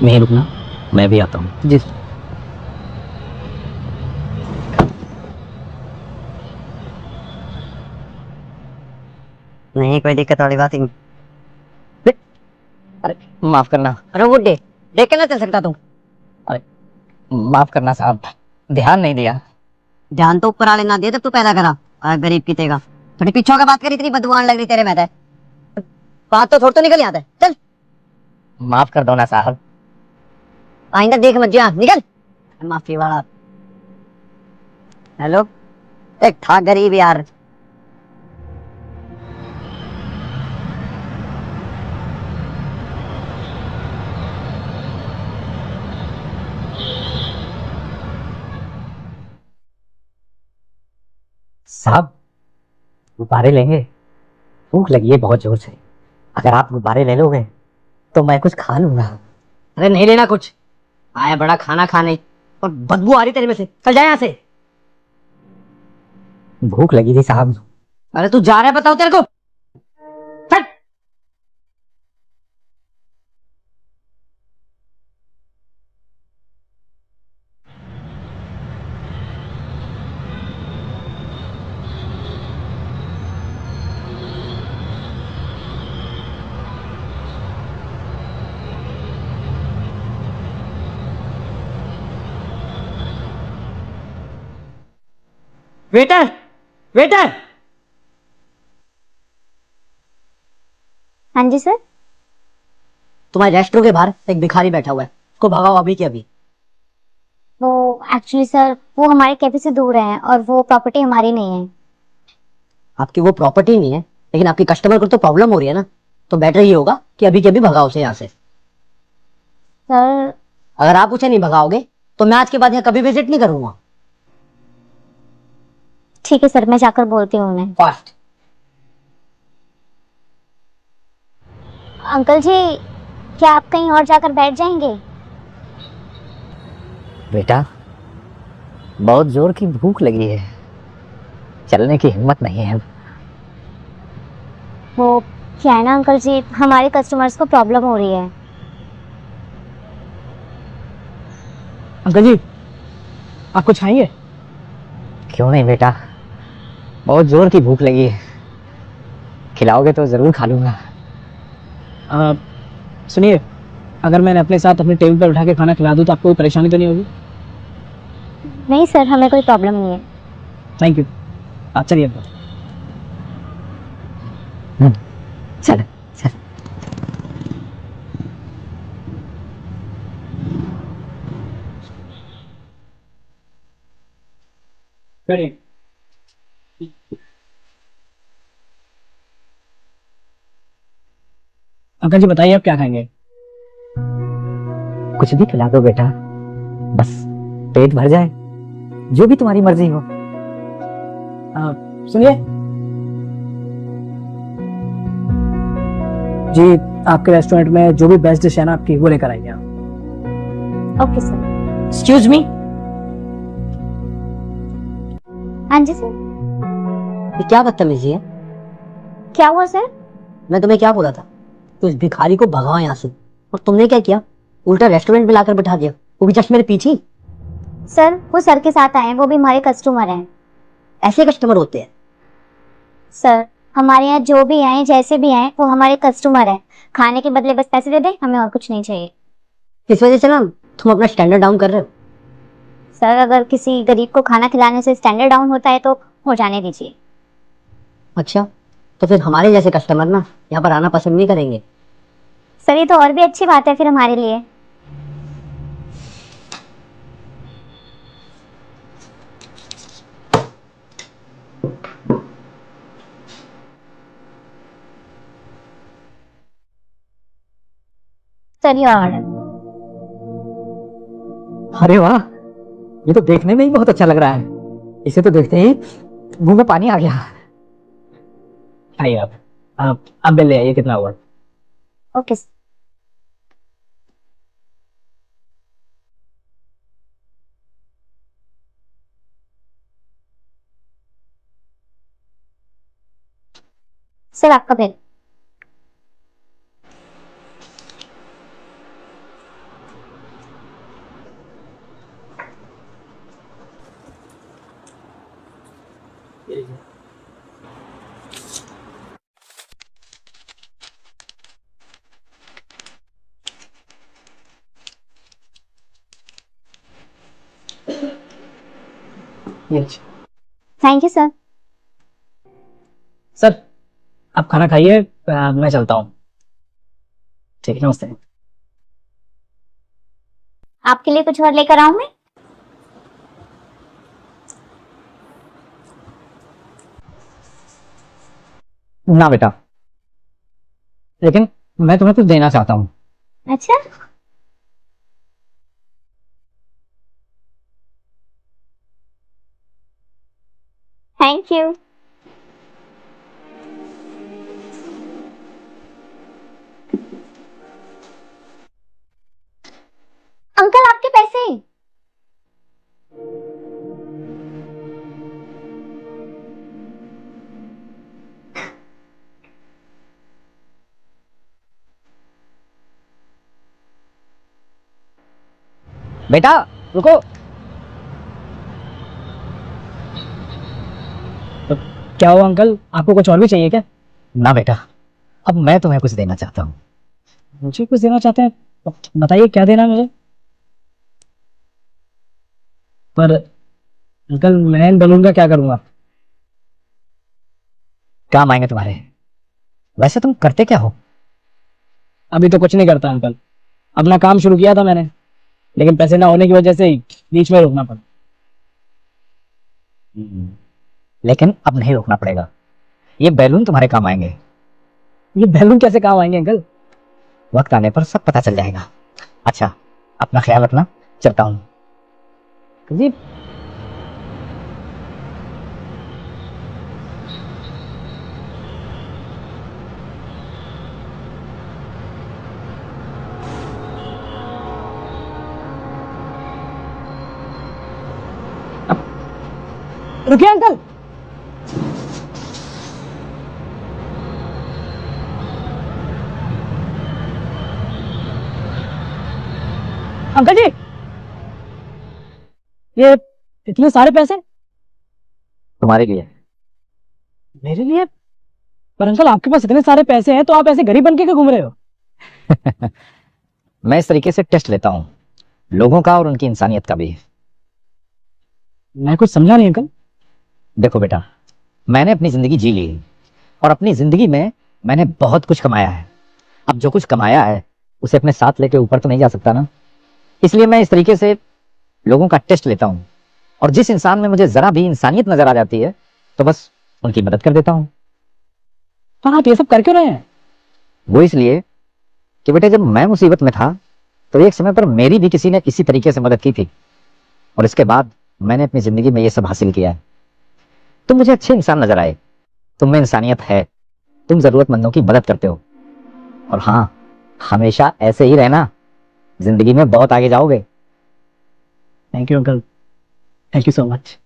यहीं रुकना, मैं भी आता हूँ। जी। नहीं कोई दिक्कत वाली बात ही नहीं। अरे माफ करना। अरे बुड्ढे, देख के ना चल सकता तू? अरे माफ करना साहब, ध्यान नहीं दिया। ध्यान तो ऊपर वाले ना दिए, तब तू पैदा करा और गरीब की तेगा। थोड़ी पीछे होकर बात करी, इतनी बदबू आने लग रही तेरे में। बात तो थोड़ी तो निकल आता है। चल माफ कर दो ना साहब। आइंदा देख मत जा, निकल। माफी वाला। हेलो, एक था गरीब यार। साहब गुब्बारे लेंगे? भूख लगी है बहुत जोर से। अगर आप गुब्बारे ले लोगे तो मैं कुछ खा लूंगा। अरे नहीं लेना कुछ, आया बड़ा खाना खाने और बदबू आ रही तेरे में से। चल जा यहाँ से। भूख लगी थी साहब। अरे तू जा रहा है बताओ तेरे को? चल। Waiter, waiter. हाँ जी सर। तुम्हारे रेस्टोरेंट के बाहर एक भिखारी बैठा हुआ है, उसको भगाओ अभी के अभी। वो एक्चुअली सर वो हमारे कैफे से दूर है और वो प्रॉपर्टी हमारी नहीं है। आपकी वो प्रॉपर्टी नहीं है, लेकिन आपकी कस्टमर को तो प्रॉब्लम हो रही है ना, तो बेटर ये होगा कि अभी के अभी भगाओ उसे यहाँ से। सर अगर आप उसे नहीं भगाओगे तो मैं आज के बाद यहाँ कभी विजिट नहीं करूंगा। ठीक है सर, मैं जाकर बोलती हूँ उन्हें। फास्ट। अंकल जी, क्या आप कहीं और जाकर बैठ जाएंगे? बेटा बहुत जोर की भूख लगी है, चलने की हिम्मत नहीं है अब। वो क्या है ना अंकल जी, हमारे कस्टमर्स को प्रॉब्लम हो रही है। अंकल जी आप कुछ खाएंगे? क्यों नहीं बेटा, बहुत जोर की भूख लगी है, खिलाओगे तो जरूर खा लूंगा। सुनिए, अगर मैंने अपने साथ अपने टेबल पर उठा के खाना खिला दूं तो आपको कोई परेशानी तो नहीं होगी? नहीं सर, हमें कोई प्रॉब्लम नहीं है। Thank you. चलिए। चल चल। अंकल जी बताइए आप क्या खाएंगे? कुछ भी खिला दो बेटा, बस पेट भर जाए, जो भी तुम्हारी मर्जी हो। सुनिए जी, आपके रेस्टोरेंट में जो भी बेस्ट डिश है ना आपकी, वो लेकर आइए आप। Okay sir. एक्सक्यूज मी, हाँ जी सर। ये क्या बदतमीजी है? क्या हुआ सर? मैं तुम्हें क्या बोला था कि उस भिखारी को भगाओ यहाँ से, और तुमने क्या किया? उल्टा रेस्टोरेंट में लाकर बिठा दिया, वो भी जस्ट मेरे पीछे। सर वो सर के साथ आए हैं, वो भी हमारे कस्टमर हैं। ऐसे कस्टमर होते हैं? सर हमारे यहाँ जो भी आए जैसे भी आए वो हमारे कस्टमर हैं। खाने के बदले बस पैसे दे दें, हमें और कुछ नहीं चाहिए। इस वजह से ना तुम अपना स्टैंडर्ड डाउन कर रहे हो। सर अगर किसी गरीब को खाना खिलाने से स्टैंडर्ड डाउन होता है तो हो जाने दीजिए। अच्छा, तो फिर हमारे जैसे कस्टमर ना यहाँ पर आना पसंद नहीं करेंगे। सर ये तो और भी अच्छी बात है फिर हमारे लिए। चलिए ऑर्डर। अरे वाह, ये तो देखने में ही बहुत अच्छा लग रहा है। इसे तो देखते ही मुंह में पानी आ गया। आइए आप बिल ले आइए, कितना हुआ? Okay sir. सर आपका बिल। ये थैंक यू सर। सर आप खाना खाइए, मैं चलता हूँ। ठीक है, नमस्ते। आपके लिए कुछ और लेकर आऊं मैं? ना बेटा, लेकिन मैं तुम्हें कुछ देना चाहता हूँ। अच्छा, थैंक यू। अंकल आपके पैसे। बेटा रुको। तो क्या हुआ अंकल, आपको कुछ और भी चाहिए क्या? ना बेटा, अब मैं तुम्हें कुछ देना चाहता हूँ। मुझे कुछ देना चाहते हैं? तो बताइए क्या देना है मुझे। पर अंकल मैं इन बलून का क्या करूंगा? काम आएंगे तुम्हारे। वैसे तुम करते क्या हो? अभी तो कुछ नहीं करता अंकल। अपना काम शुरू किया था मैंने, लेकिन पैसे ना होने की वजह से ही बीच में रोकना पड़ा। लेकिन अब नहीं रोकना पड़ेगा। ये बैलून तुम्हारे काम आएंगे। ये बैलून कैसे काम आएंगे अंकल? वक्त आने पर सब पता चल जाएगा। अच्छा, अपना ख्याल रखना, चलता हूँ। जी। रुकिए अंकल। अंकल जी, ये इतने सारे पैसे तुम्हारे लिए। मेरे लिए? पर अंकल आपके पास इतने सारे पैसे हैं तो आप ऐसे गरीब बन के क्यों घूम रहे हो? मैं इस तरीके से टेस्ट लेता हूँ, लोगों का और उनकी इंसानियत का भी। मैं कुछ समझा नहीं अंकल। देखो बेटा, मैंने अपनी जिंदगी जी ली और अपनी जिंदगी में मैंने बहुत कुछ कमाया है। अब जो कुछ कमाया है उसे अपने साथ लेके ऊपर तो नहीं जा सकता ना। इसलिए मैं इस तरीके से लोगों का टेस्ट लेता हूँ, और जिस इंसान में मुझे जरा भी इंसानियत नजर आ जाती है तो बस उनकी मदद कर देता हूँ। तो आप ये सब कर क्यों रहे हैं? वो इसलिए कि बेटे, जब मैं मुसीबत में था तो एक समय पर मेरी भी किसी ने इसी तरीके से मदद की थी, और इसके बाद मैंने अपनी जिंदगी में ये सब हासिल किया है। तुम मुझे अच्छे इंसान नजर आए, तुम में इंसानियत है, तुम जरूरतमंदों की मदद करते हो, और हाँ, हमेशा ऐसे ही रहना, जिंदगी में बहुत आगे जाओगे। Thank you uncle, thank you so much.